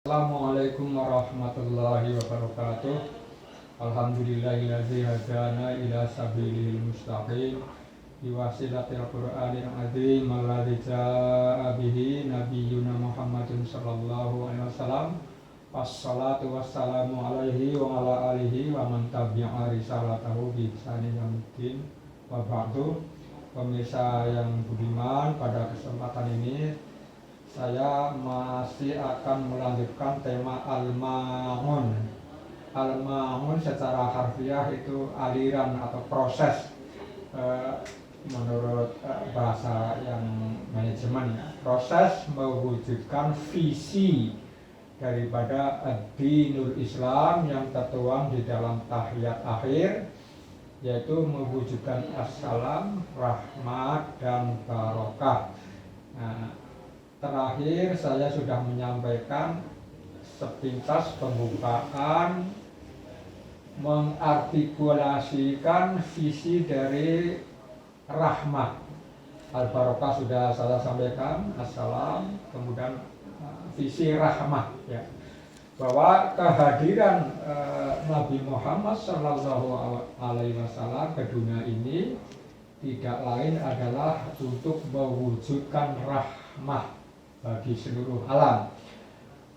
Assalamualaikum warahmatullahi wabarakatuh. Alhamdulillahilladzi hadana ila sabilil mustaqim biwasilatil qur'anil azim alladzi jaa bihi nabiyyuna Muhammadun sallallahu alaihi wasallam. Wassalatu wassalamu alaihi wa ala alihi wa man tabi'a risalatahu bi ihsanin ila yaumil wa ba'du. Pemirsa yang budiman, pada kesempatan ini saya masih akan melanjutkan tema al-ma'un. Al-ma'un secara harfiah itu aliran atau proses, menurut bahasa yang manajemen, proses mewujudkan visi daripada ad-dinul Islam yang tertuang di dalam tahiyat akhir, yaitu mewujudkan assalam, rahmat, dan barokah. Terakhir saya sudah menyampaikan sepintas pembukaan mengartikulasikan visi dari rahmat. Al-barokah sudah saya sampaikan, assalam, kemudian visi rahmat, ya, bahwa kehadiran Nabi Muhammad Sallallahu Alaihi Wasallam ke dunia ini tidak lain adalah untuk mewujudkan rahmat bagi seluruh alam,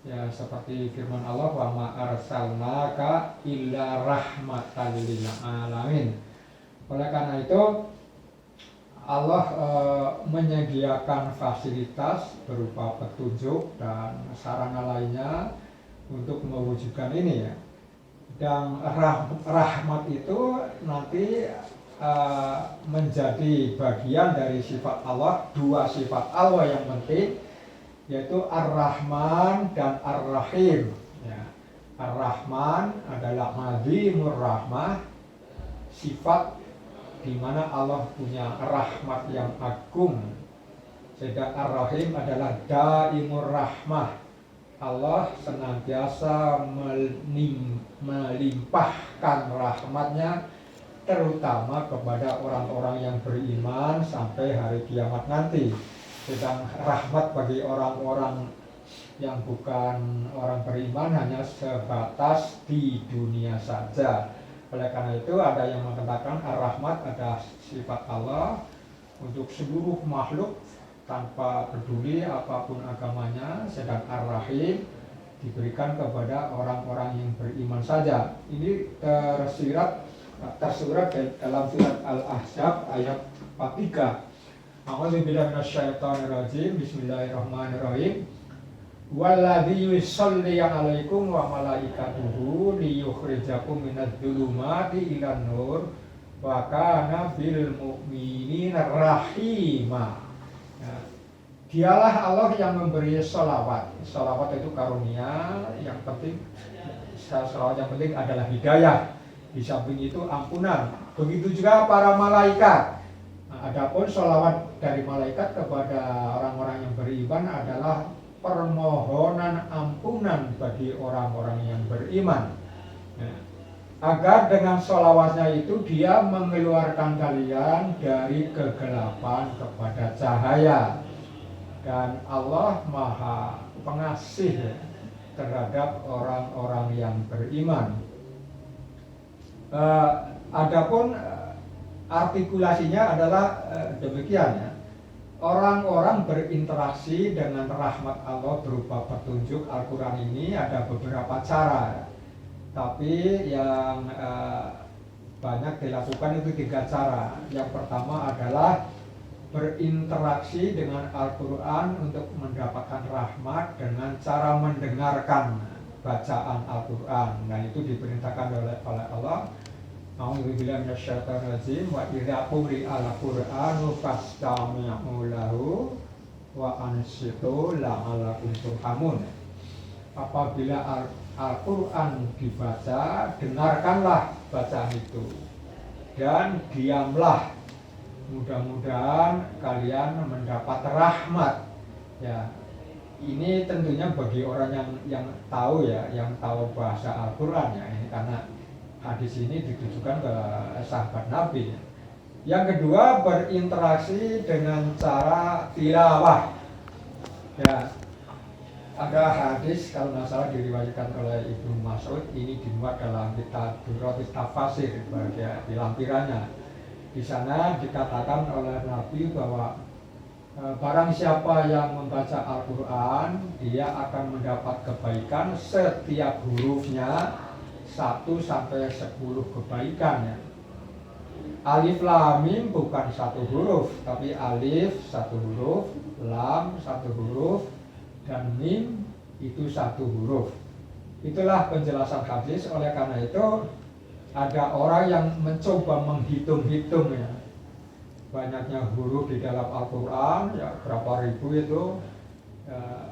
ya, seperti firman Allah, wa ma arsalnaka illa rahmatan lil alamin. Oleh karena itu Allah menyediakan fasilitas berupa petunjuk dan sarana lainnya untuk mewujudkan ini, ya. Dan rahmat itu nanti menjadi bagian dari sifat Allah, dua sifat Allah yang penting, yaitu Ar-Rahman dan Ar-Rahim, ya. Ar-Rahman adalah azimur rahmah, sifat di mana Allah punya rahmat yang agung. Sedangkan Ar-Rahim adalah daimur rahmah, Allah senantiasa melimpahkan rahmatnya terutama kepada orang-orang yang beriman sampai hari kiamat nanti. Sedang rahmat bagi orang-orang yang bukan orang beriman hanya sebatas di dunia saja. Oleh karena itu ada yang mengatakan ar-rahmat adalah sifat Allah untuk seluruh makhluk tanpa peduli apapun agamanya, sedang ar-rahim diberikan kepada orang-orang yang beriman saja. Ini tersurat dalam surat Al-Ahzab ayat 43. A'udzubillahi minasyaitonirrajim. Bismillahirrahmanirrahim. Walladzi yusalli 'alaikum wa malaikatuhu liyukhrijakum minadh-dhulumati ilan nur wa kana bil mu'minina rahima. Ya. Dialah Allah yang memberi sholawat. Sholawat itu karunia, yang penting sholawat yang penting adalah hidayah. Di samping itu ampunan. Begitu juga para malaikat. Adapun sholawat dari malaikat kepada orang-orang yang beriman adalah permohonan ampunan bagi orang-orang yang beriman, ya. Agar dengan sholawatnya itu dia mengeluarkan kalian dari kegelapan kepada cahaya. Dan Allah Maha Pengasih terhadap orang-orang yang beriman. Adapun artikulasinya adalah demikian, ya. Orang-orang berinteraksi dengan rahmat Allah berupa petunjuk Al-Quran ini ada beberapa cara, tapi yang banyak dilakukan itu 3 cara. Yang pertama adalah berinteraksi dengan Al-Quran untuk mendapatkan rahmat dengan cara mendengarkan bacaan Al-Quran. Nah, itu diperintahkan oleh Allah. A'udzubillahi minasyaitonirrajim. Wa idza quri'al Qur'anu fastami'u lahu wa ansitu la'allakum turhamun. Apabila Al-Qur'an dibaca, dengarkanlah bacaan itu dan diamlah. Mudah-mudahan kalian mendapat rahmat. Ya, ini tentunya bagi orang yang tahu, ya, yang tahu bahasa Al-Qur'an, ya. Ini karena hadis ini ditujukan ke sahabat Nabi. Yang kedua, berinteraksi dengan cara tilawah, ya. Ada hadis kalau nggak salah diriwayatkan oleh Ibnu Mas'ud, ini dimuat dalam kitab Durratus Tafasir di lampirannya. Di sana dikatakan oleh Nabi bahwa barang siapa yang membaca Al-Quran, dia akan mendapat kebaikan setiap hurufnya 1-10 kebaikan ya. Alif lam mim bukan satu huruf, tapi alif satu huruf, lam satu huruf, dan mim itu satu huruf. Itulah penjelasan hadis. Oleh karena itu ada orang yang mencoba menghitung-hitung ya, banyaknya huruf di dalam Al-Quran, ya berapa ribu itu, ya,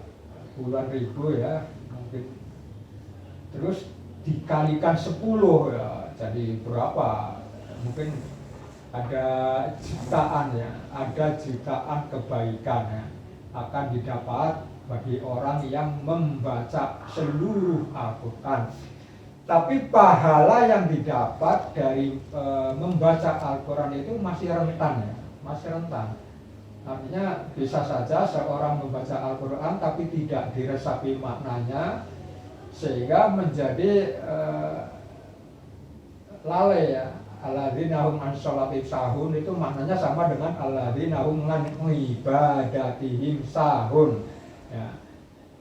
puluhan ribu ya mungkin, terus dikalikan 10 ya, jadi berapa, mungkin ada jutaan ya, ada jutaan kebaikan ya, akan didapat bagi orang yang membaca seluruh Al-Quran. Tapi pahala yang didapat dari membaca Al-Quran itu masih rentan ya, masih rentan. Artinya bisa saja seorang membaca Al-Quran tapi tidak diresapi maknanya, sehingga menjadi lalai ya. Alladzina hum an sholatihim sahun, itu maknanya sama dengan alladzina hum an ibadatihim sahun ya.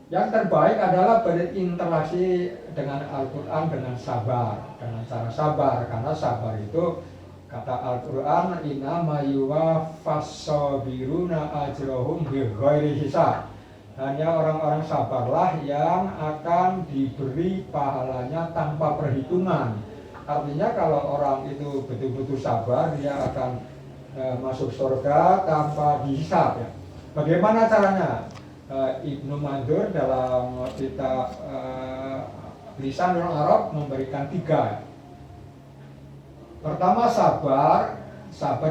Yang terbaik adalah berinteraksi dengan Al-Quran dengan sabar, dengan cara sabar, karena sabar itu kata Al-Quran innama yuwaffas sabiruna ajrohum bighairi hisab. Hanya orang-orang sabarlah yang akan diberi pahalanya tanpa perhitungan. Artinya kalau orang itu betul-betul sabar, dia akan masuk surga tanpa dihisab ya. Bagaimana caranya? Ibnu Mandur dalam kitab Lisanul Arab memberikan 3. Pertama sabar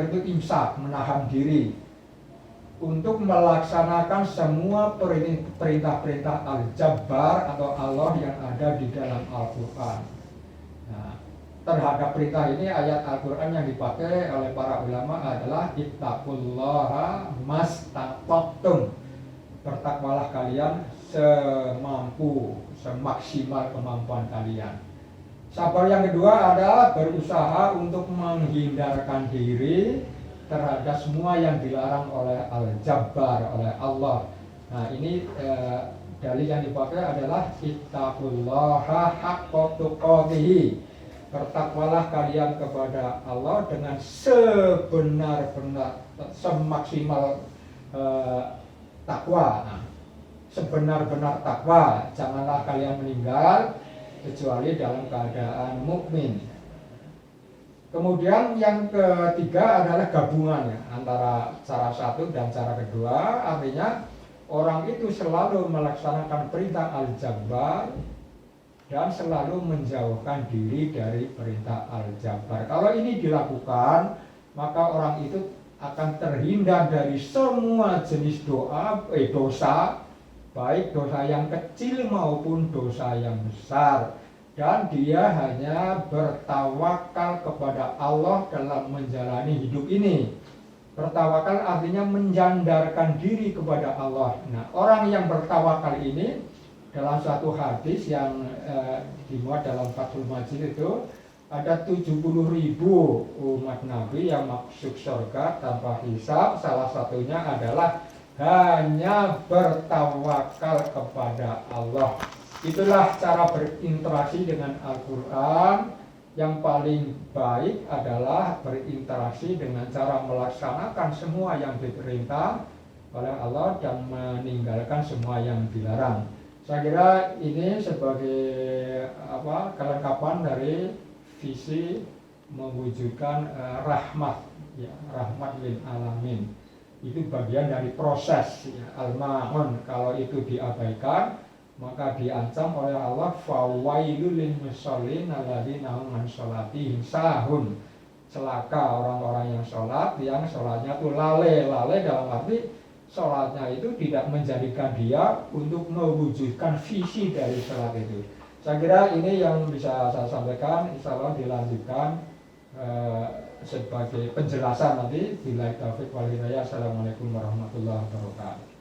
itu imsak, menahan diri untuk melaksanakan semua perintah-perintah Al-Jabbar atau Allah yang ada di dalam Al-Quran. Nah, terhadap perintah ini ayat Al-Quran yang dipakai oleh para ulama adalah ittaqullaha mastata'tum. Bertakwalah kalian semampu, semaksimal kemampuan kalian. Sabar yang kedua adalah berusaha untuk menghindarkan diri terhadap semua yang dilarang oleh Al-Jabbar, oleh Allah. Nah ini dalil yang dipakai adalah ittaqullaha haqqa tuqatih. Bertakwalah kalian kepada Allah dengan sebenar-benar, semaksimal takwa. Nah, sebenar-benar takwa, janganlah kalian meninggal kecuali dalam keadaan mukmin. Kemudian yang ketiga adalah gabungan ya, antara cara satu dan cara kedua. Artinya orang itu selalu melaksanakan perintah Al-Jabbar dan selalu menjauhkan diri dari perintah Al-Jabbar. Kalau ini dilakukan, maka orang itu akan terhindar dari semua jenis dosa, baik dosa yang kecil maupun dosa yang besar, dan dia hanya bertawakal kepada Allah dalam menjalani hidup ini. Bertawakal artinya menyandarkan diri kepada Allah. Nah, orang yang bertawakal ini dalam satu hadis yang dimuat dalam Fathul Majid itu ada 70.000 umat Nabi yang masuk surga tanpa hisab. Salah satunya adalah hanya bertawakal kepada Allah. Itulah cara berinteraksi dengan Al-Quran. Yang paling baik adalah berinteraksi dengan cara melaksanakan semua yang diperintah oleh Allah dan meninggalkan semua yang dilarang. Saya kira ini sebagai kelengkapan dari visi mewujudkan rahmat ya, rahmat lil alamin. Itu bagian dari proses ya, al-ma'un. Kalau itu diabaikan maka diancam oleh Allah fawailul lil musallin alladzina hum an sholatihim sahun. Celaka orang-orang yang sholat, yang sholatnya itu lalai dalam arti sholatnya itu tidak menjadikan dia untuk mewujudkan visi dari sholat itu. Saya kira ini yang bisa saya sampaikan. Insya Allah dilanjutkan sebagai penjelasan nanti. Billahi taufiq wal hidayah. Assalamualaikum warahmatullahi wabarakatuh.